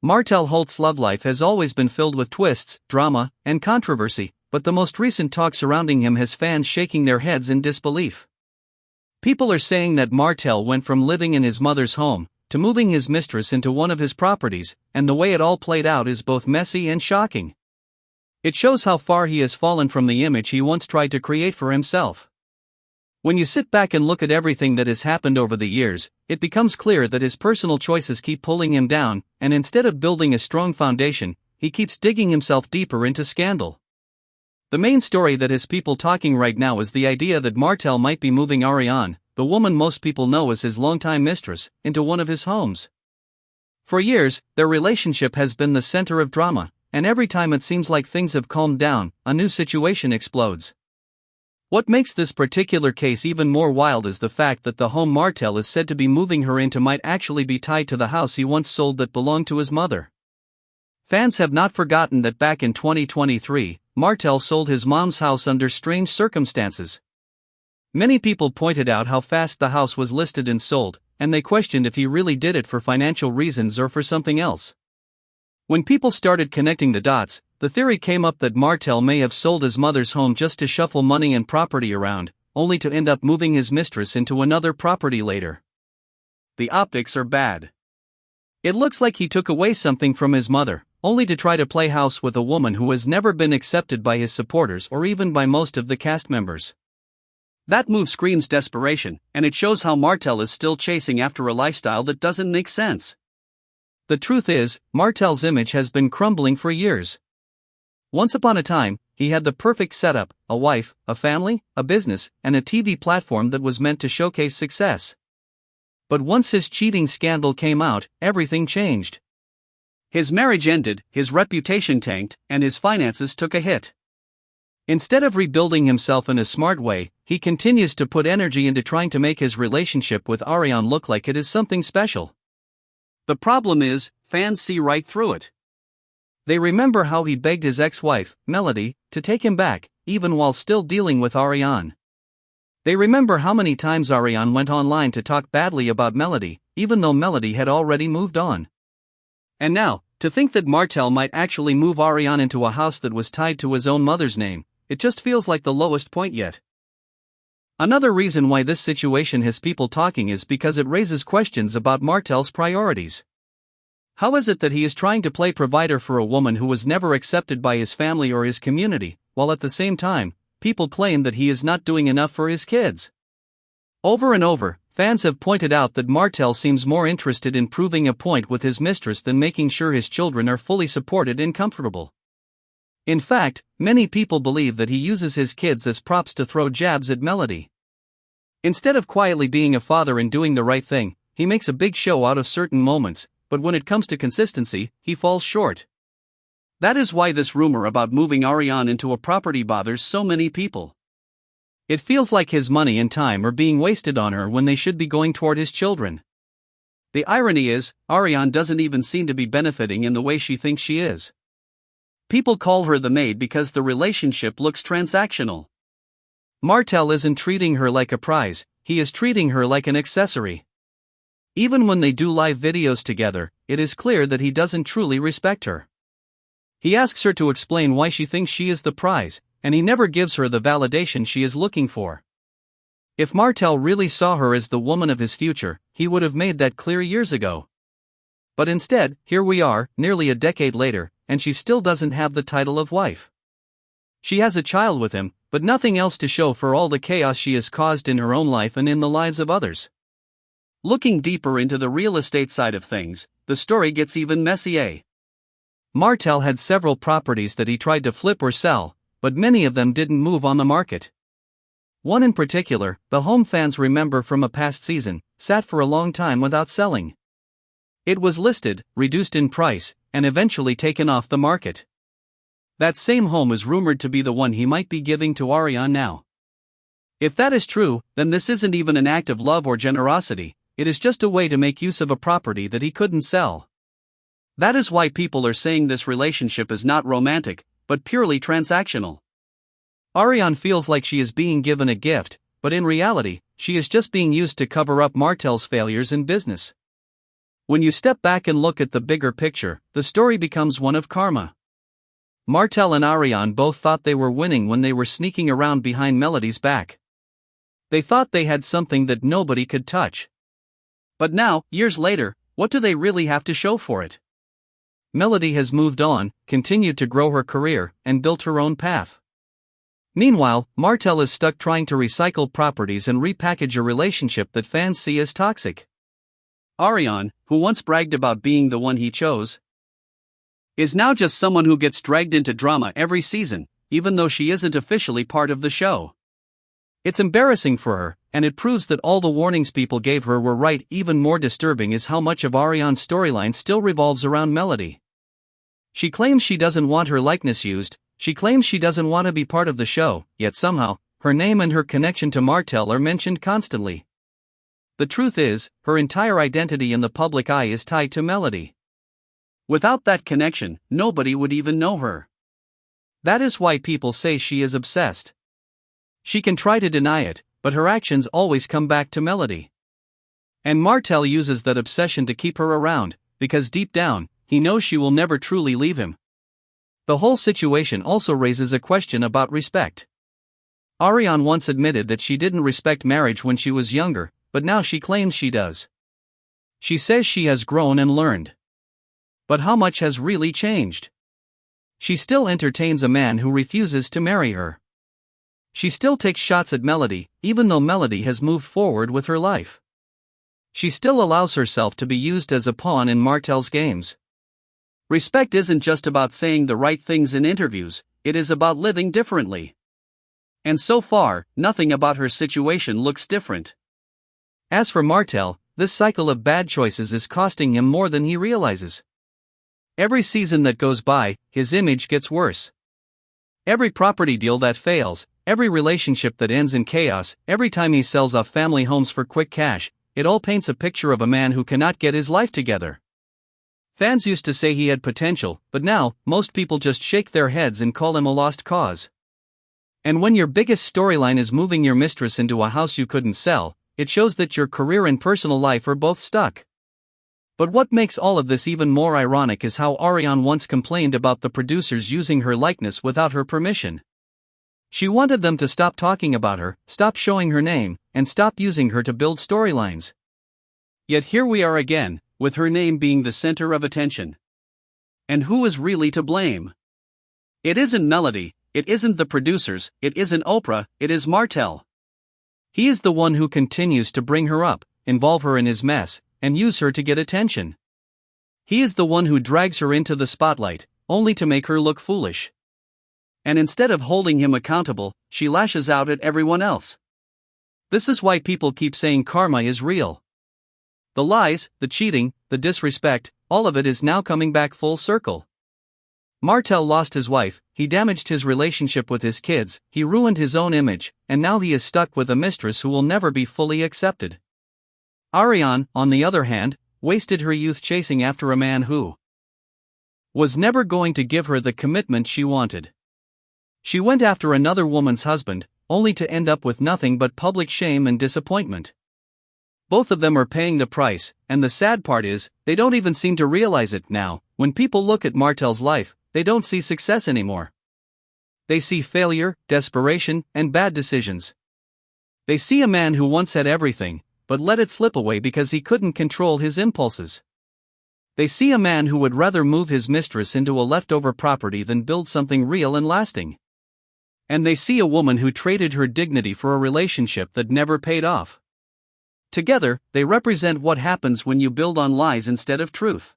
Martell Holt's love life has always been filled with twists, drama, and controversy, but the most recent talk surrounding him has fans shaking their heads in disbelief. People are saying that Martell went from living in his mother's home to moving his mistress into one of his properties, and the way it all played out is both messy and shocking. It shows how far he has fallen from the image he once tried to create for himself. When you sit back and look at everything that has happened over the years, it becomes clear that his personal choices keep pulling him down, and instead of building a strong foundation, he keeps digging himself deeper into scandal. The main story that has people talking right now is the idea that Martell might be moving Ariane, the woman most people know as his longtime mistress, into one of his homes. For years, their relationship has been the center of drama, and every time it seems like things have calmed down, a new situation explodes. What makes this particular case even more wild is the fact that the home Martell is said to be moving her into might actually be tied to the house he once sold that belonged to his mother. Fans have not forgotten that back in 2023, Martell sold his mom's house under strange circumstances. Many people pointed out how fast the house was listed and sold, and they questioned if he really did it for financial reasons or for something else. When people started connecting the dots, the theory came up that Martell may have sold his mother's home just to shuffle money and property around, only to end up moving his mistress into another property later. The optics are bad. It looks like he took away something from his mother, only to try to play house with a woman who has never been accepted by his supporters or even by most of the cast members. That move screams desperation, and it shows how Martell is still chasing after a lifestyle that doesn't make sense. The truth is, Martell's image has been crumbling for years. Once upon a time, he had the perfect setup: a wife, a family, a business, and a TV platform that was meant to showcase success. But once his cheating scandal came out, everything changed. His marriage ended, his reputation tanked, and his finances took a hit. Instead of rebuilding himself in a smart way, he continues to put energy into trying to make his relationship with Ariane look like it is something special. The problem is, fans see right through it. They remember how he begged his ex-wife, Melody, to take him back, even while still dealing with Ariane. They remember how many times Ariane went online to talk badly about Melody, even though Melody had already moved on. And now, to think that Martell might actually move Ariane into a house that was tied to his own mother's name, it just feels like the lowest point yet. Another reason why this situation has people talking is because it raises questions about Martell's priorities. How is it that he is trying to play provider for a woman who was never accepted by his family or his community, while at the same time, people claim that he is not doing enough for his kids? Over and over, fans have pointed out that Martell seems more interested in proving a point with his mistress than making sure his children are fully supported and comfortable. In fact, many people believe that he uses his kids as props to throw jabs at Melody. Instead of quietly being a father and doing the right thing, he makes a big show out of certain moments, but when it comes to consistency, he falls short. That is why this rumor about moving Ariane into a property bothers so many people. It feels like his money and time are being wasted on her when they should be going toward his children. The irony is, Ariane doesn't even seem to be benefiting in the way she thinks she is. People call her the maid because the relationship looks transactional. Martell isn't treating her like a prize, he is treating her like an accessory. Even when they do live videos together, it is clear that he doesn't truly respect her. He asks her to explain why she thinks she is the prize, and he never gives her the validation she is looking for. If Martell really saw her as the woman of his future, he would have made that clear years ago. But instead, here we are, nearly a decade later, and she still doesn't have the title of wife. She has a child with him, but nothing else to show for all the chaos she has caused in her own life and in the lives of others. Looking deeper into the real estate side of things, the story gets even messier. Martell had several properties that he tried to flip or sell, but many of them didn't move on the market. One in particular, the home fans remember from a past season, sat for a long time without selling. It was listed, reduced in price, and eventually taken off the market. That same home is rumored to be the one he might be giving to Ariane now. If that is true, then this isn't even an act of love or generosity. It is just a way to make use of a property that he couldn't sell. That is why people are saying this relationship is not romantic, but purely transactional. Ariane feels like she is being given a gift, but in reality, she is just being used to cover up Martell's failures in business. When you step back and look at the bigger picture, the story becomes one of karma. Martell and Ariane both thought they were winning when they were sneaking around behind Melody's back. They thought they had something that nobody could touch. But now, years later, what do they really have to show for it? Melody has moved on, continued to grow her career, and built her own path. Meanwhile, Martell is stuck trying to recycle properties and repackage a relationship that fans see as toxic. Ariane, who once bragged about being the one he chose, is now just someone who gets dragged into drama every season, even though she isn't officially part of the show. It's embarrassing for her, and it proves that all the warnings people gave her were right. Even more disturbing is how much of Ariane's storyline still revolves around Melody. She claims she doesn't want her likeness used, she claims she doesn't want to be part of the show, yet somehow, her name and her connection to Martell are mentioned constantly. The truth is, her entire identity in the public eye is tied to Melody. Without that connection, nobody would even know her. That is why people say she is obsessed. She can try to deny it, but her actions always come back to Melody. And Martell uses that obsession to keep her around, because deep down, he knows she will never truly leave him. The whole situation also raises a question about respect. Ariane once admitted that she didn't respect marriage when she was younger, but now she claims she does. She says she has grown and learned. But how much has really changed? She still entertains a man who refuses to marry her. She still takes shots at Melody, even though Melody has moved forward with her life. She still allows herself to be used as a pawn in Martell's games. Respect isn't just about saying the right things in interviews, it is about living differently. And so far, nothing about her situation looks different. As for Martell, this cycle of bad choices is costing him more than he realizes. Every season that goes by, his image gets worse. Every property deal that fails, every relationship that ends in chaos, every time he sells off family homes for quick cash, it all paints a picture of a man who cannot get his life together. Fans used to say he had potential, but now, most people just shake their heads and call him a lost cause. And when your biggest storyline is moving your mistress into a house you couldn't sell, it shows that your career and personal life are both stuck. But what makes all of this even more ironic is how Ariane once complained about the producers using her likeness without her permission. She wanted them to stop talking about her, stop showing her name, and stop using her to build storylines. Yet here we are again, with her name being the center of attention. And who is really to blame? It isn't Melody, it isn't the producers, it isn't Oprah, it is Martell. He is the one who continues to bring her up, involve her in his mess, and use her to get attention. He is the one who drags her into the spotlight, only to make her look foolish. And instead of holding him accountable, she lashes out at everyone else. This is why people keep saying karma is real. The lies, the cheating, the disrespect, all of it is now coming back full circle. Martell lost his wife, he damaged his relationship with his kids, he ruined his own image, and now he is stuck with a mistress who will never be fully accepted. Ariane, on the other hand, wasted her youth chasing after a man who was never going to give her the commitment she wanted. She went after another woman's husband, only to end up with nothing but public shame and disappointment. Both of them are paying the price, and the sad part is, they don't even seem to realize it now. When people look at Martell's life, they don't see success anymore. They see failure, desperation, and bad decisions. They see a man who once had everything, but let it slip away because he couldn't control his impulses. They see a man who would rather move his mistress into a leftover property than build something real and lasting. And they see a woman who traded her dignity for a relationship that never paid off. Together, they represent what happens when you build on lies instead of truth.